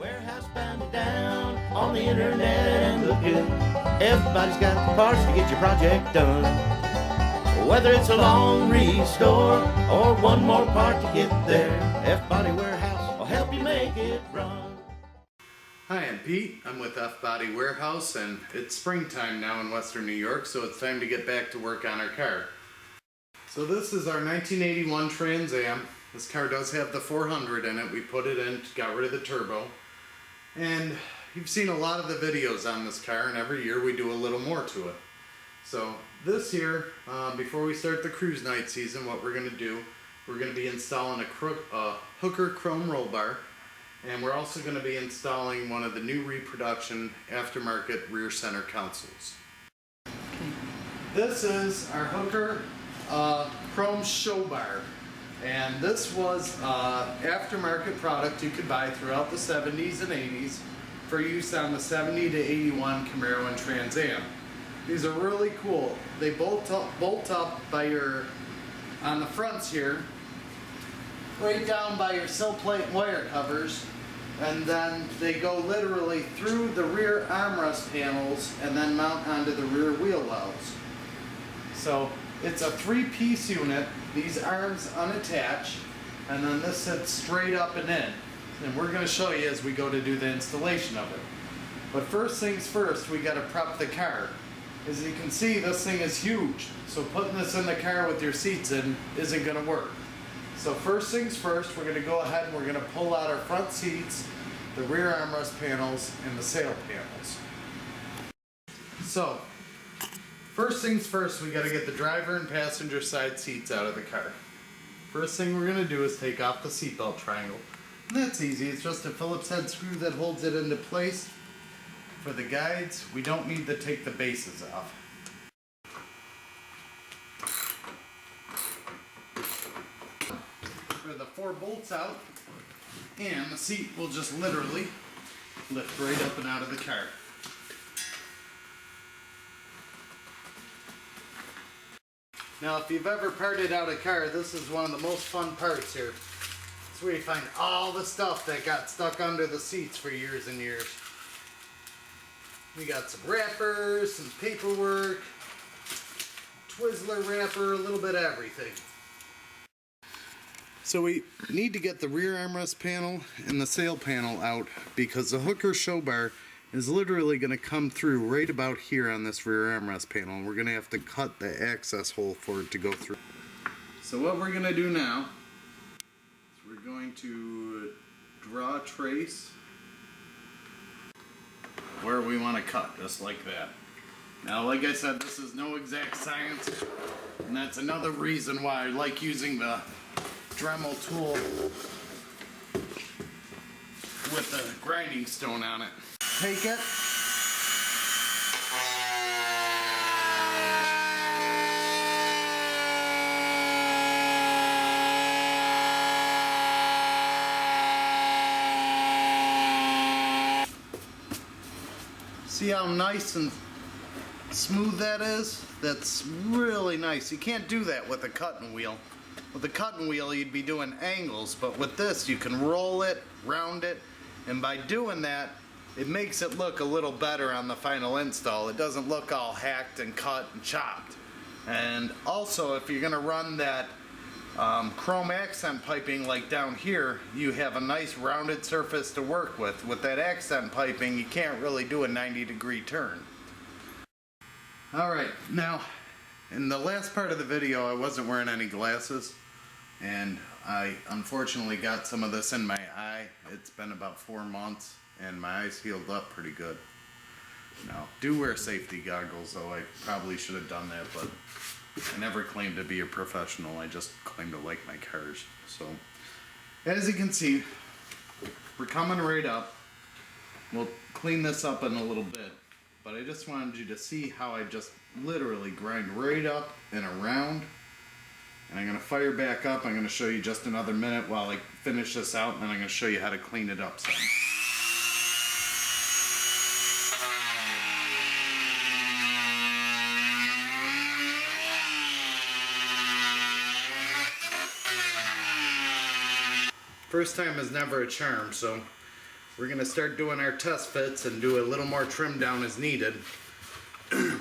Warehouse bound it down on the internet and look good. Everybody's got the parts to get your project done. Whether it's a long restore or one more part to get there, Fbodywarehouse will help you make it run. Hi, I'm Pete. I'm with Fbodywarehouse, and it's springtime now in Western New York, so it's time to get back to work on our car. So this is our 1981 Trans Am. This car does have the 400 in it. We put it in, got rid of the turbo. And you've seen a lot of the videos on this car, and every year we do a little more to it. So this year, before we start the cruise night season, what we're going to do, we're going to be installing a Hooker chrome roll bar, and we're also going to be installing one of the new reproduction aftermarket rear center consoles. This is our Hooker chrome show bar, and this was aftermarket product you could buy throughout the 70s and 80s for use on the 70 to 81 Camaro and Trans Am. These are really cool. They bolt up by your, on the fronts here, right down by your sill plate and wire covers, and then they go literally through the rear armrest panels and then mount onto the rear wheel wells. So it's a 3-piece unit, these arms unattached, and then this sits straight up and in. And we're going to show you as we go to do the installation of it. But first things first, we got to prep the car. As you can see, this thing is huge, so putting this in the car with your seats in isn't going to work. So first things first, we're going to go ahead and we're going to pull out our front seats, the rear armrest panels, and the sail panels. So first things first, we got to get the driver and passenger side seats out of the car. First thing we're going to do is take off the seatbelt triangle. And that's easy, it's just a Phillips head screw that holds it into place. For the guides, we don't need to take the bases off. For the 4 bolts out, and the seat will just literally lift right up and out of the car. Now, if you've ever parted out a car, this is one of the most fun parts here. It's where you find all the stuff that got stuck under the seats for years and years. We got some wrappers, some paperwork, Twizzler wrapper, a little bit of everything. So we need to get the rear armrest panel and the sail panel out because the Hooker show bar is literally going to come through right about here on this rear armrest panel, and we're going to have to cut the access hole for it to go through. So what we're going to do now is we're going to draw a trace where we want to cut, just like that. Now, like I said, this is no exact science, and that's another reason why I like using the Dremel tool with the grinding stone on it. Take it. See how nice and smooth that is? That's really nice. You can't do that with a cutting wheel. With a cutting wheel you'd be doing angles, but with this you can roll it, round it, and by doing that it makes it look a little better on the final install. It doesn't look all hacked and cut and chopped. And also, if you're going to run that chrome accent piping like down here, you have a nice rounded surface to work with. With that accent piping, you can't really do a 90-degree turn. Alright, now in the last part of the video I wasn't wearing any glasses, and I unfortunately got some of this in my eye. It's been about 4 months and my eyes healed up pretty good. Now, do wear safety goggles, though. I probably should have done that, but I never claimed to be a professional. I just claim to like my cars. So, as you can see, we're coming right up. We'll clean this up in a little bit, but I just wanted you to see how I just literally grind right up and around. And I'm going to fire back up. I'm going to show you just another minute while I finish this out, and then I'm going to show you how to clean it up some. First time is never a charm, so we're gonna start doing our test fits and do a little more trim down as needed.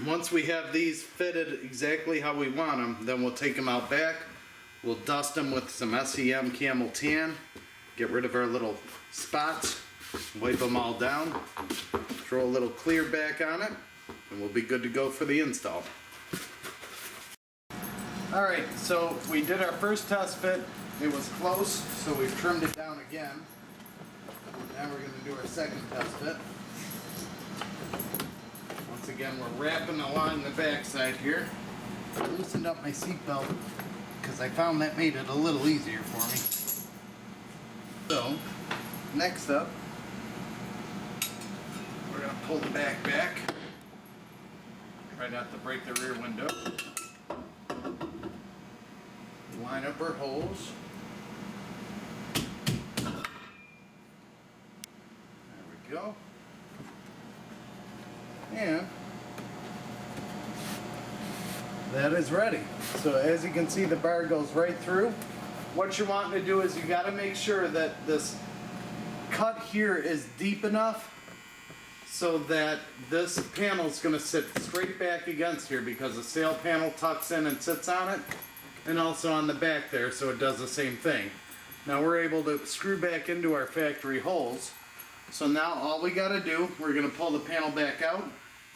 Once we have these fitted exactly how we want them, then we'll take them out back. We'll dust them with some SEM Camel Tan, get rid of our little spots, wipe them all down, throw a little clear back on it, and we'll be good to go for the install. Alright, so we did our first test fit. It was close, so we've trimmed it down again. Now we're going to do our second test fit. Once again, we're wrapping along the backside here. I loosened up my seat belt because I found that made it a little easier for me. So, next up, we're going to pull the back. Try not to break the rear window. Line up our holes. There we go. And that is ready. So as you can see, the bar goes right through. What you're wanting to do is you got to make sure that this cut here is deep enough so that this panel is going to sit straight back against here, because the sail panel tucks in and sits on it, and also on the back there, so it does the same thing. Now we're able to screw back into our factory holes. So now all we got to do, we're going to pull the panel back out.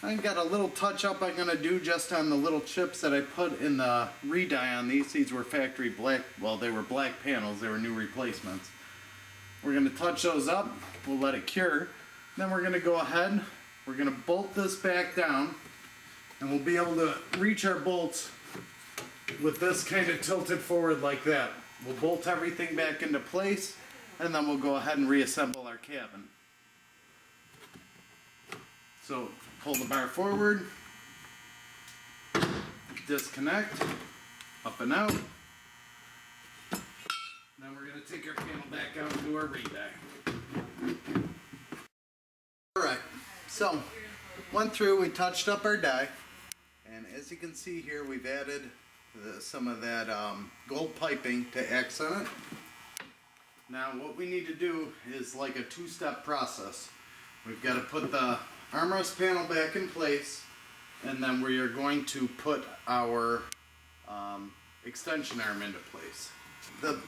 I got a little touch up I'm going to do just on the little chips that I put in the re-dye on these. These were factory black, well, they were black panels, they were new replacements. We're going to touch those up, we'll let it cure. Then we're going to go ahead, we're going to bolt this back down, and we'll be able to reach our bolts with this kind of tilted forward like that. We'll bolt everything back into place, and then we'll go ahead and reassemble our cabin. So pull the bar forward, disconnect, up and out. Then we're going to take our panel back out and do our re-dye. Alright, so went through, we touched up our dye, and as you can see here, we've added some of that gold piping to accent it. Now what we need to do is like a two-step process. We've got to put the armrest panel back in place, and then we are going to put our extension arm into place. The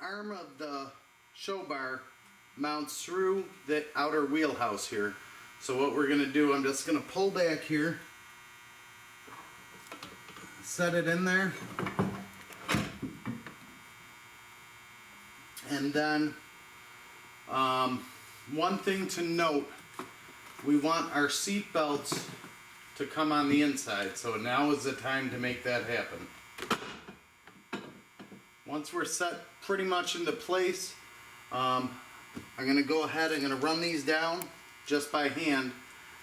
arm of the show bar mounts through the outer wheelhouse here. So what we're going to do, I'm just going to pull back here, set it in there, and then one thing to note, we want our seat belts to come on the inside, so now is the time to make that happen. Once we're set pretty much into place, I'm going to go ahead, I'm going to run these down just by hand,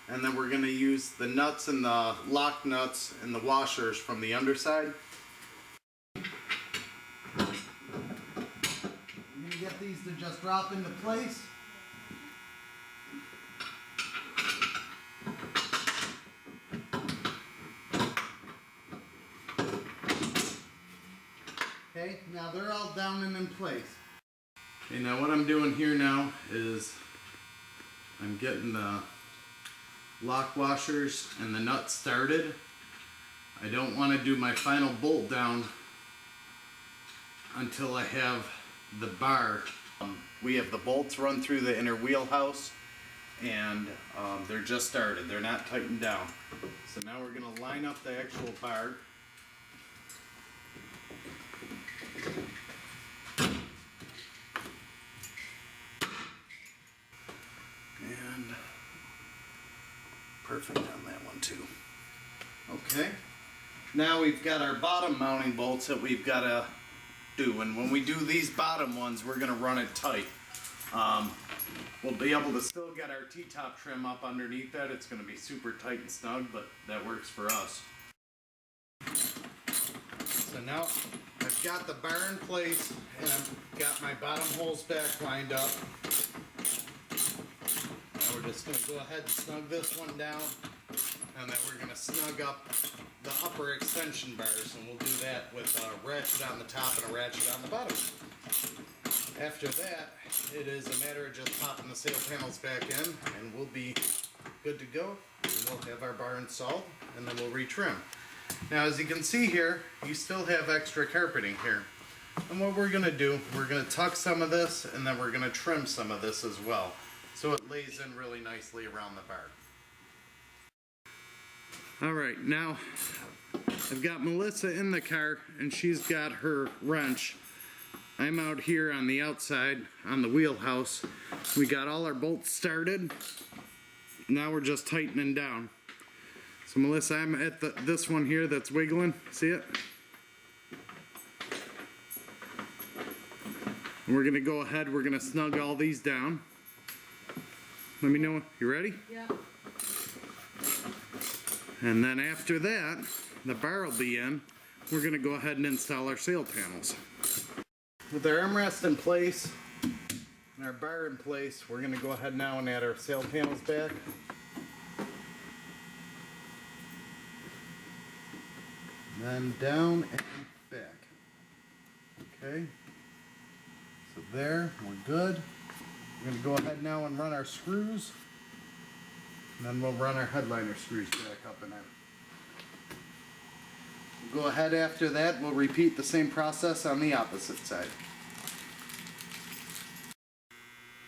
and then we're going to use the nuts and the lock nuts and the washers from the underside. You can get these to just drop into place. Okay, now they're all down and in place. Okay, now what I'm doing here now is I'm getting the lock washers and the nuts started. I don't want to do my final bolt down until I have the bar. We have the bolts run through the inner wheelhouse, and they're just started. They're not tightened down. So now we're going to line up the actual bar. And perfect on that one too. Okay, now we've got our bottom mounting bolts that we've got to do, and when we do these bottom ones, we're going to run it tight. We'll be able to still get our T-top trim up underneath that. It's going to be super tight and snug, but that works for us. So now I've got the bar in place, and I've got my bottom holes back lined up. Now we're just going to go ahead and snug this one down, and then we're going to snug up the upper extension bars, and we'll do that with a ratchet on the top and a ratchet on the bottom. After that, it is a matter of just popping the sail panels back in and we'll be good to go. And we'll have our bar installed and then we'll retrim. Now as you can see here, you still have extra carpeting here. And what we're gonna do, we're gonna tuck some of this and then we're gonna trim some of this as well. So it lays in really nicely around the bar. All right, now I've got Melissa in the car and she's got her wrench. I'm out here on the outside on the wheelhouse. We got all our bolts started. Now we're just tightening down. So Melissa, I'm at this one here that's wiggling. See it? And we're gonna go ahead, we're gonna snug all these down. Let me know, you ready? Yeah. And then after that, the bar will be in. We're gonna go ahead and install our sail panels. With our armrest in place and our bar in place, we're gonna go ahead now and add our sail panels back. Then down and back. Okay. So there, we're good. We're gonna go ahead now and run our screws. And then we'll run our headliner screws back up in there. We'll go ahead after that, we'll repeat the same process on the opposite side.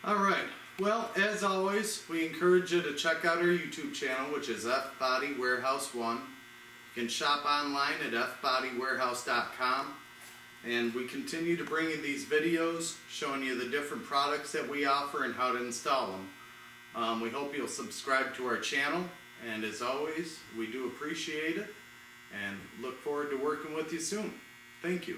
Alright, well as always, we encourage you to check out our YouTube channel, which is Fbodywarehouse 1. You can shop online at fbodywarehouse.com. And we continue to bring in these videos showing you the different products that we offer and how to install them. We hope you'll subscribe to our channel, and as always, we do appreciate it and look forward to working with you soon. Thank you.